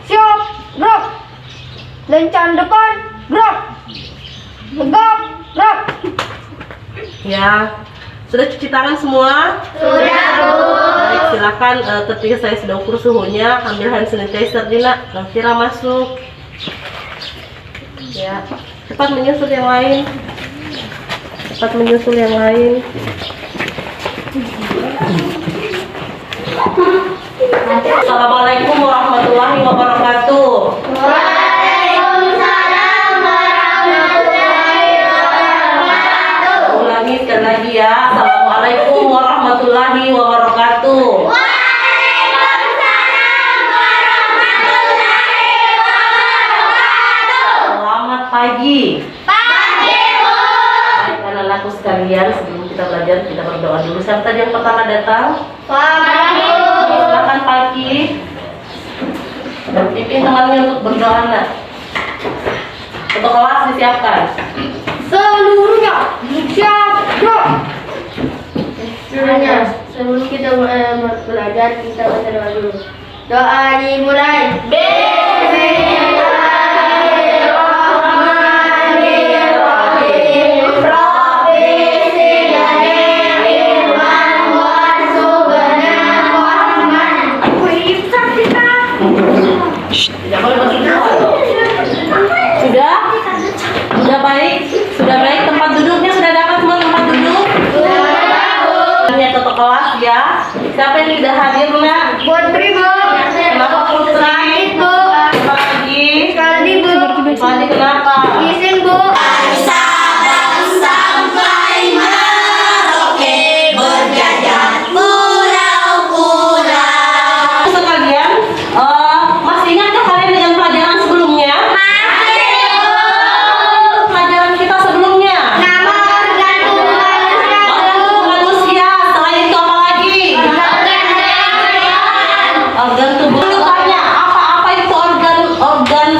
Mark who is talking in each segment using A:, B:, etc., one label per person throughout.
A: Siap, gerak. Lencang depan, gerak. Tegak, gerak.
B: Ya, sudah cuci tangan semua?
A: Sudah, Bu.
B: Baik, silakan ketika saya sudah ukur suhunya, ambil hand sanitizer Dina, kira masuk. Ya, cepat menyusul yang lain. Cepat menyusul yang lain. Assalamualaikum warahmatullahi wabarakatuh.
A: Waalaikumsalam warahmatullahi wabarakatuh.
B: Ulangi sekali lagi ya. Assalamualaikum warahmatullahi wabarakatuh.
A: Waalaikumsalam warahmatullahi wabarakatuh.
B: Selamat pagi.
A: Pagi, Bu.
B: Baik, anak-anakku sekalian, sebelum kita belajar, kita berdoa dulu. Siapa tadi yang pertama datang?
A: Pagi, Bu.
B: Silakan pagi. Dan pimpin temannya untuk berdoa, nak. Untuk kelas disiapkan.
A: Seluruhnya siap, gerak.
C: Sebenarnya sebelum kita belajar kita baca doa dulu. Doa dimulai.
A: Bismillahirrahmanirrahim. Rabbi zidni ilman warzuqna fahman.
B: Tidak boleh berdoa. Sudah baik? Sudah baik tempat duduknya sudah dapat semua tempat duduk? Hanya ke kelas ya. Siapa yang tidak hadir, nak?
A: Putri, Bu.
B: Kenapa Putri?
A: Bu.
B: Pagi.
A: Sekali, Bu.
B: Pagi kenapa?
A: Izin, Bu.
B: Sekalian, masih ingatkah kalian dengan pelajaran sebelumnya? Pelajaran kita sebelumnya.
A: Nama organ tubuh manusia.
B: Organ manusia. Selain itu apa lagi? Organ tubuh. Tanya apa itu organ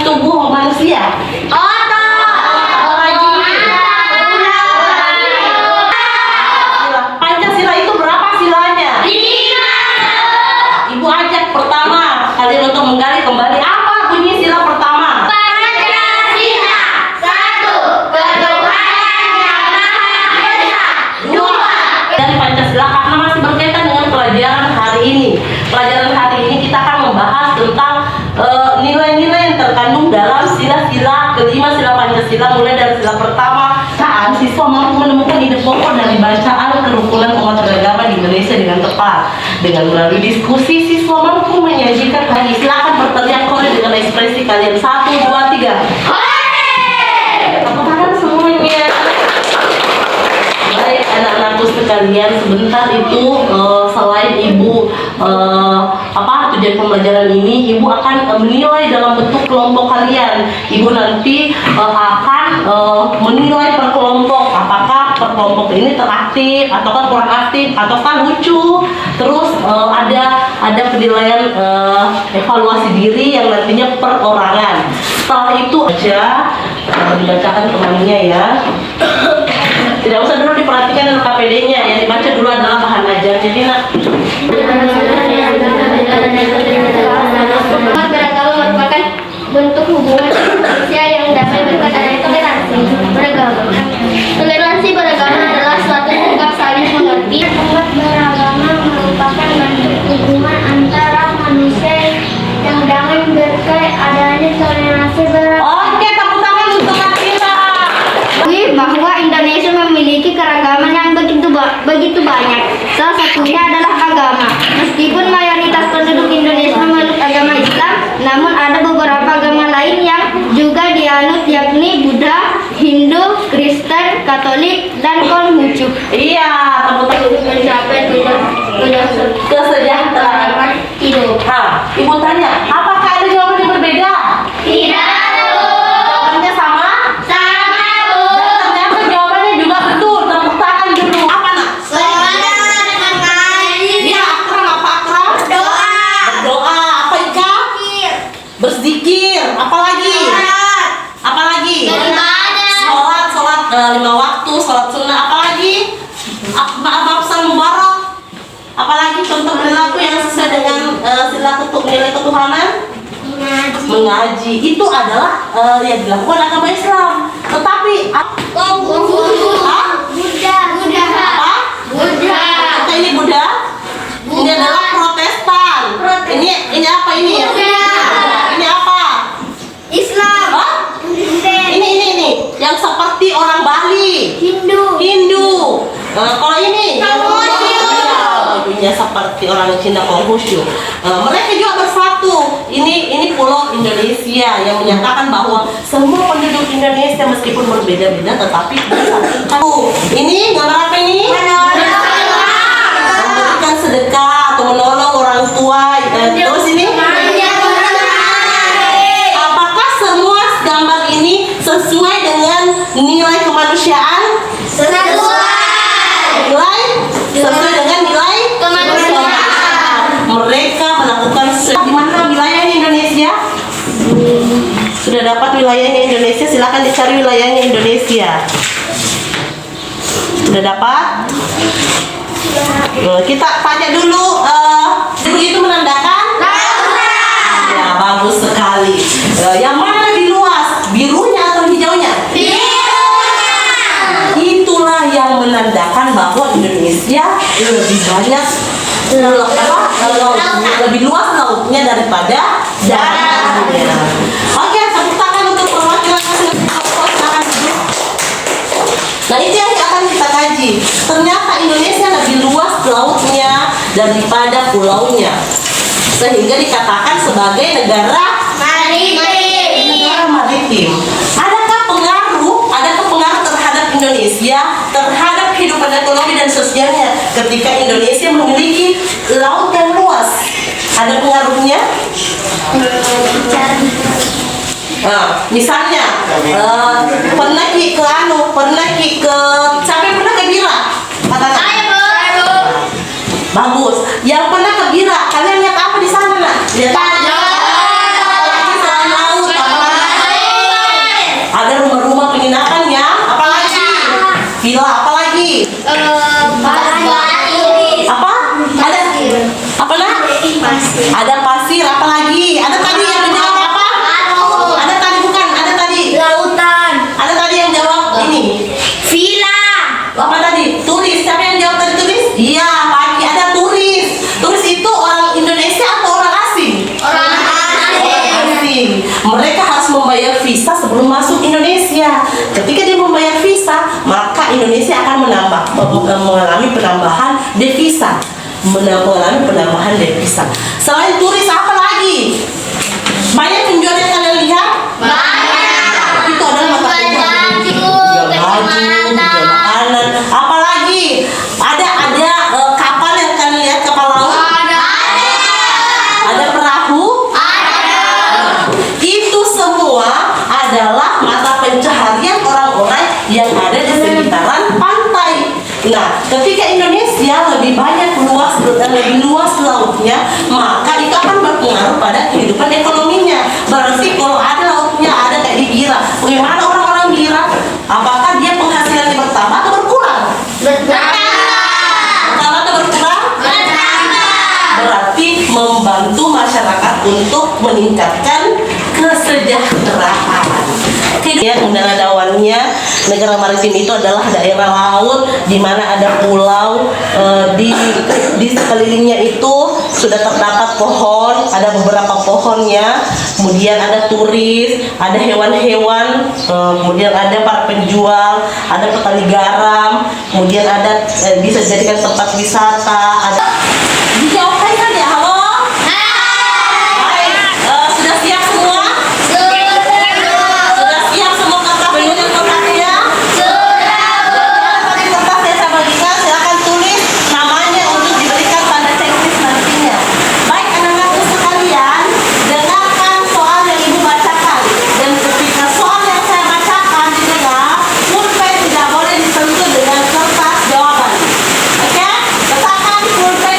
B: tubuh manusia? Pancasila itu berapa silanya? 5. Ibu ajak pertama kalian untuk menggali kembali apa bunyi sila pertama?
A: Pancasila. 1. Ketuhanan yang Maha Esa. 2.
B: Dan Pancasila karena masih berkaitan dengan pelajaran hari ini. Pelajaran hari ini kita akan membahas tentang nilai-nilai yang terkandung dalam sila-sila kelima sila Pancasila, mulai dari sila pertama. Saat siswa mampu menemukan ide pokok dari bacaan kerukunan umat beragama di Indonesia dengan tepat. Dengan melalui diskusi, siswa mampu menyajikan hal. Silakan berteriak hore dengan ekspresi kalian. 1, 2, 3. Tepuk tangan semuanya. Baik, anak-anakku sekalian, sebentar itu selain ibu tujuan pembelajaran ini, ibu akan menilai dalam bentuk kelompok kalian. Ibu nanti akan menilai per kelompok, apakah per kelompok ini teraktif ataukah kurang aktif ataukah lucu. Terus ada penilaian evaluasi diri yang nantinya perorangan. Setelah itu aja dibacakan temannya ya. Tidak usah dulu diperhatikan KPD-nya, yang dibaca dulu adalah bahan ajar. Jadi nak,
C: Umat beragama merupakan bentuk hubungan manusia yang damai berkaitan toleransi beragama. Toleransi beragama adalah suatu sikap saling mengerti.
D: Umat beragama merupakan bentuk hubungan antara manusia yang damai berkait adanya toleransi beragama.
B: oke, tepuk tangan untuk Atina.
C: Bahwa Indonesia memiliki keragaman yang begitu banyak. Salah satunya adalah agama. Meskipun mayoritas penduduk Indonesia memeluk agama Islam, namun
B: Berzikir. Apalagi? Apalagi? Sholat 5 waktu, sholat sunnah. Apalagi? Pesan mubarak. Apalagi contoh perilaku yang sesuai dengan sila nilai ketuhanan? Mengaji. Itu adalah yang dilakukan agama Islam. Tetapi Apa ini Buddha? Ini adalah Protestan. Ini apa ini? Ini apa?
A: Islam.
B: Hah? Ini yang seperti orang Bali. Hindu. Kalau ini ibunya seperti orang Cina Konghucu. Mereka juga bersatu. Ini pulau Indonesia yang menyatakan bahwa semua penduduk Indonesia meskipun berbeda-beda tetapi bersatu. Ini gambar apa ini? Memberikan sedekah atau menolong orang tua. Terus ini? Apakah semua gambar ini sesuai dengan nilai kemanusiaan? Sesuai dengan nilai kemanusiaan. Mereka melakukan di mana wilayahnya Indonesia? Sudah dapat wilayahnya Indonesia? Silakan dicari wilayahnya Indonesia. Sudah dapat? Kita tanya dulu. Biru itu menandakan? Ya, bagus sekali. Yang mana lebih luas? Birunya atau hijaunya? Itulah yang menandakan bahwa Indonesia lebih banyak lebih luas lautnya daripada daratnya. Oke, tepuk tangan untuk perwakilan masing-masing. Nah, itu yang akan kita kaji. Ternyata Indonesia lebih luas lautnya daripada pulaunya, sehingga dikatakan sebagai negara maritim. Adakah pengaruh terhadap Indonesia terhadap kehidupan ekonomi dan sosialnya ketika Indonesia memiliki laut yang luas? Ada pengaruhnya? Misalnya pernah ke sampai pernah ke Bira? Bagus. Yang pernah ke Bira, kalian lihat apa di sana? Nak? Lihat laut, ada rumah-rumah penginapan ya, apalagi villa, apalagi apa? Ada apa nak? Ada pasir, apalagi? Ada tadi yang menjawab apa? Ada tadi bukan? Ada tadi
A: Lautan.
B: Ada tadi yang jawab ini.
A: Villa.
B: Apa tadi? Turis. Siapa yang jawab tadi turis? Iya, pagi ada turis. Turis itu orang Indonesia atau orang asing?
A: Orang
B: Asing. Mereka harus membayar visa sebelum masuk Indonesia. Ketika dia membayar visa, maka Indonesia akan mengalami penambahan devisa. Selain turis apa lagi? Banyak penjual yang kalian lihat?
A: banyak.
B: Itu adalah mata uang. Jual makanan. Apalagi ada kapal yang kalian lihat, kapal laut. Ada perahu. Itu semua adalah mata pencaharian orang-orang yang ada di sekitaran pantai. Nah, ketika Indonesia lebih luas lautnya, maka itu akan berpengaruh pada kehidupan ekonominya. Berarti kalau ada lautnya, ada kayak di Bira, bagaimana orang-orang Bira? Apakah dia penghasilannya bertambah atau berkurang? Bertambah atau berkurang? Berarti membantu masyarakat untuk meningkatkan kesejahteraan. Dawannya negara maritim itu adalah daerah laut di mana ada pulau, di sekelilingnya itu sudah terdapat pohon, ada beberapa pohonnya, kemudian ada turis, ada hewan-hewan, kemudian ada para penjual, ada petani garam, kemudian ada bisa dijadikan tempat wisata, ada dijawabkan kan ya? Halo? Baik, sudah siap semua? Silakan tulis namanya untuk diberikan tanda checklist nantinya. Baik anak-anakku sekalian, dengarkan soal yang ibu bacakan. Dan ketika soal yang saya bacakan didengar, pulpen tidak boleh disentuh dengan kertas jawaban. Oke? Letakkan pulpen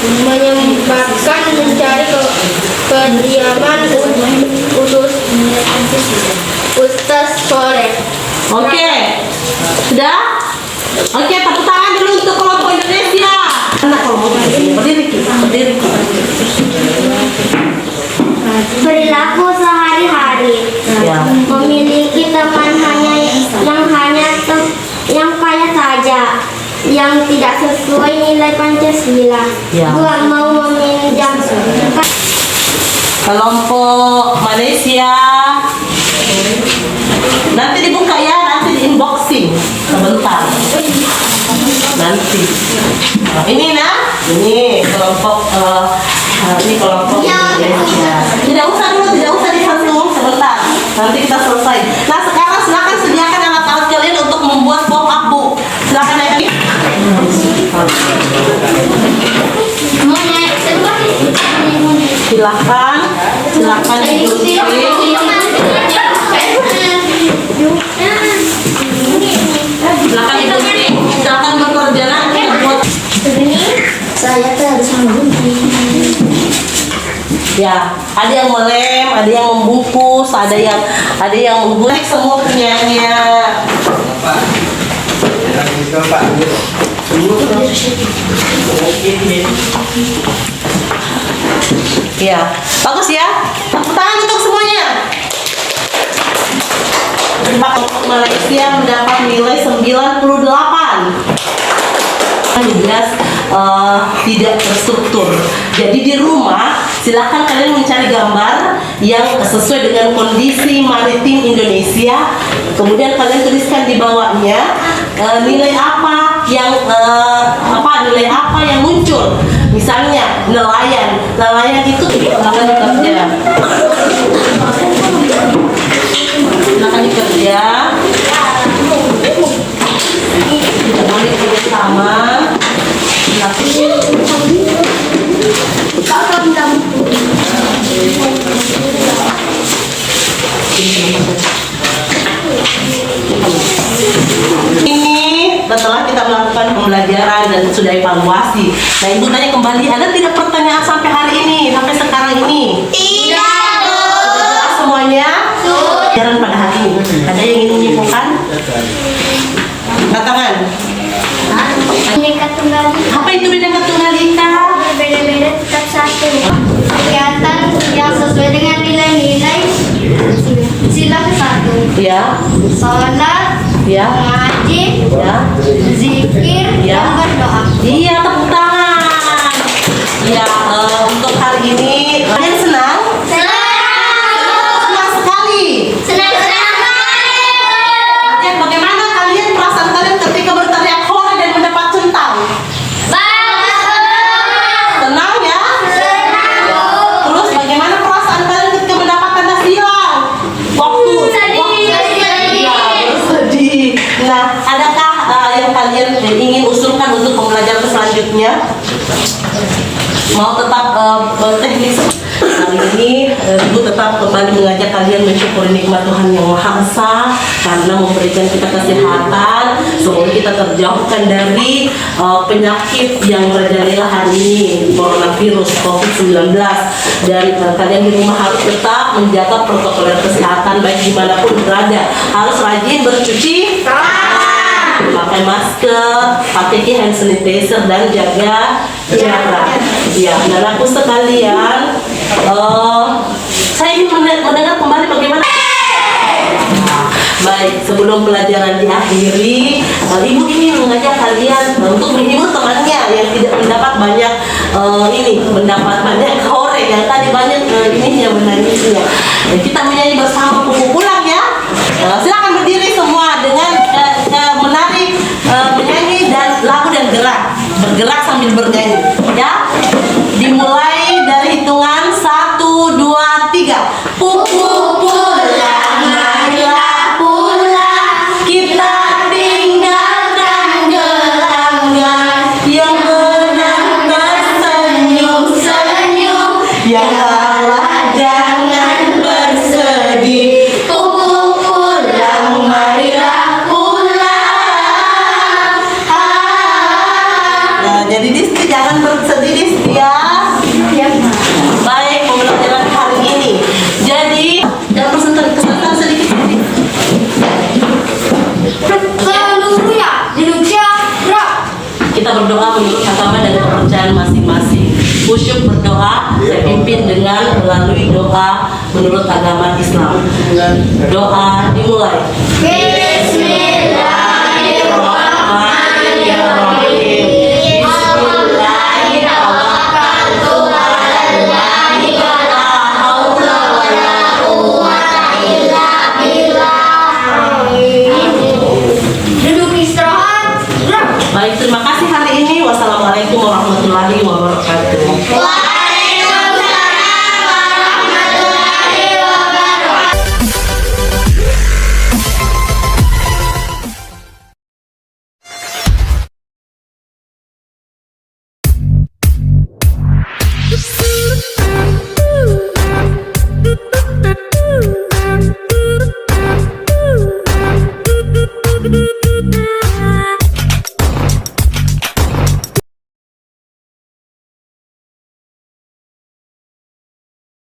C: menyempatkan mencari kediaman Ustaz Soleh.
B: Oke, sudah? Oke, tepuk tangan dulu untuk kelompok Indonesia. Anak kelompok Indonesia, berdiri kita, berdiri.
D: Perilaku sehari-hari.
B: Ya.
D: Memiliki teman yang kaya saja, yang tidak sesuai nilai Pancasila.
B: Ya.
D: Gua mau meminjam
B: Kelompok Malaysia. Nanti dibuka ya, nanti di unboxing sebentar. Nanti. Nah, ini ini kelompok ini kelompok Indonesia. Tidak usah dihitung sebentar. Nanti kita selesai. Nah, sekarang silakan sediakan alat-alat kalian untuk membuat pop up book. Silakan naik. Silakan digunting. Silakan bekerja nanti buat.
D: saya harus menggunting.
B: Ya, ada yang melem, ada yang membungkus, ada yang membuat semua punyanya. Ya, bagus ya. Tepuk tangan untuk semuanya. Kelompok Malaysia mendapat nilai 98. Jelas tidak terstruktur. Jadi di rumah silakan kalian mencari gambar yang sesuai dengan kondisi maritim Indonesia. Kemudian kalian tuliskan di bawahnya nilai apa yang muncul. Misalnya nelayan itu silakan dikerja. Silakan dikerja. Kita boleh kerja sama. Ini setelah kita melakukan pembelajaran dan sudah evaluasi. Nah, ibu tanya kembali, ada tidak pertanyaan sampai hari ini, sampai sekarang ini?
A: Tidak.
B: Sudah semuanya? Pelajaran pada hari ini. Ada yang ingin menyimpulkan? Katakan.
D: Bineka Tunggal Ika.
B: Apa itu Bineka Tunggal Ika?
D: Berbeda-beda tetap satu.
C: Kegiatan yang sesuai dengan nilai-nilai sila ke-1.
B: Ya,
C: Sholat,
B: ya,
C: mengaji,
B: ya.
C: zikir,
B: Ya.
C: dan berdoa.
B: Iya, tepuk tangan. Ya, untuk hari ini kalian senang? Senang sekali. Dan bagaimana kalian perasaan kalian ketika berteriak hore dan mendapat centang? Senang ya? Terus bagaimana perasaan kalian ketika mendapat tanda silang? Waktu Iya, bersedih. Nah, adakah yang kalian ingin usulkan untuk pembelajaran selanjutnya? Mau tetap teknik hari ini ibu tetap kembali mengajak kalian mensyukuri nikmat Tuhan yang Maha Esa karena memberikan kita kesehatan. Semoga kita terjauhkan dari penyakit yang merajalela hari ini, coronavirus COVID-19, dan kalian di rumah harus tetap menjaga protokol kesehatan baik dimanapun berada. Harus rajin bercuci pakai masker, pakai hand sanitizer, dan jaga jarak. Ya, dan aku sekalian, saya ingin mendengar kembali bagaimana. Baik, sebelum pelajaran diakhiri, ibu ingin mengajak kalian untuk ibu temannya yang tidak mendapat banyak mendapat banyak hore yang tadi banyak yang menangisnya. Kita menyanyi bersama Pupu Pulang ya. Silakan berdiri semua dengan menari, menyanyi dan lagu dan bergerak sambil bernyanyi ya. Dimulai dari hitungan 1, 2, 3. Pupu pulang, marilah pulang, kita tinggalkan gelanggang yang menang tersenyum-senyum, yang kalah jangan bersedih. Pupu pulang, marilah pulang. Nah, jadi di jangan bersedih ya. Baik, pembelajaran hari ini. Jadi, jangan bersentuhan sedikit.
A: Seluruhnya Indonesia gerak.
B: Kita berdoa menurut agama dan kepercayaan masing-masing. Khusyuk berdoa, saya pimpin dengan melalui doa menurut agama Islam. Doa dimulai.